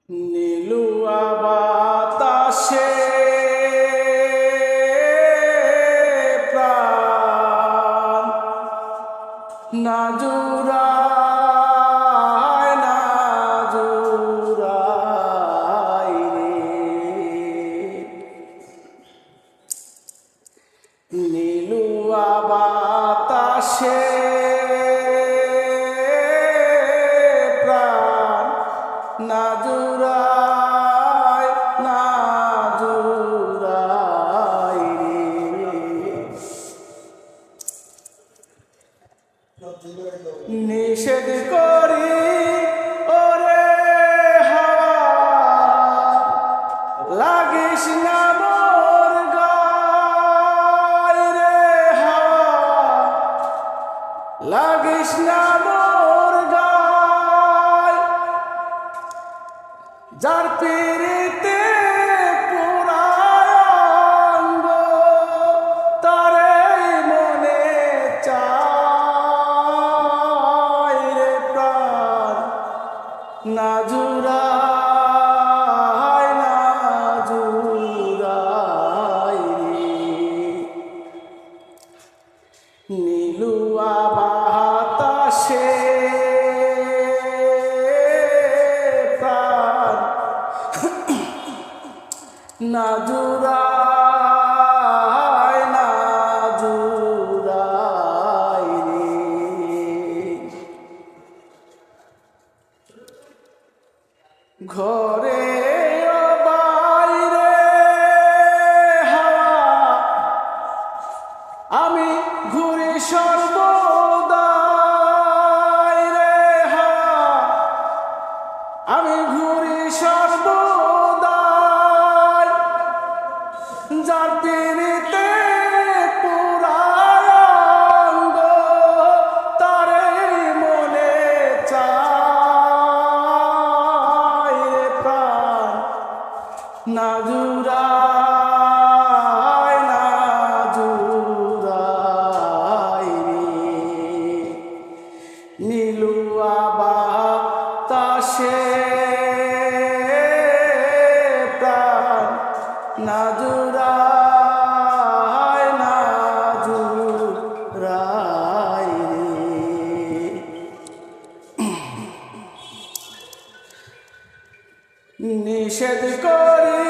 নীলুয়া বাতাসে প্রাণ না জুড়ায় না জুড়ায় রে নীলুয়া বাতাসে না জুড়ায় না জুড়ায় নিষেধ করি ওরে হাওয়া লাগিস না মোর গায় রে হাওয়া লাগিস না মোর গায় যার পীড়িতে পুরাঙ্গ তারে মনে চায় রে প্রাণ না জুড়ায় না জুড়ায় রে নীলুয়া বাতাসে না জুড়ায় না জুড়ায় রে ঘরে বাইরে হাওয়া আমি ঘুরি সর্বদাই রে হাওয়া আমি ঘুরি সর্বদাই যার পীড়িতে পুরাঙ্গ তারে মনে চায় রে প্রাণ না জুড়ায় না জুড়ায় রে নীলুয়া বাতাসে প্রাণ না জুড়ায় না জুড়ায় রে নিষেধ করি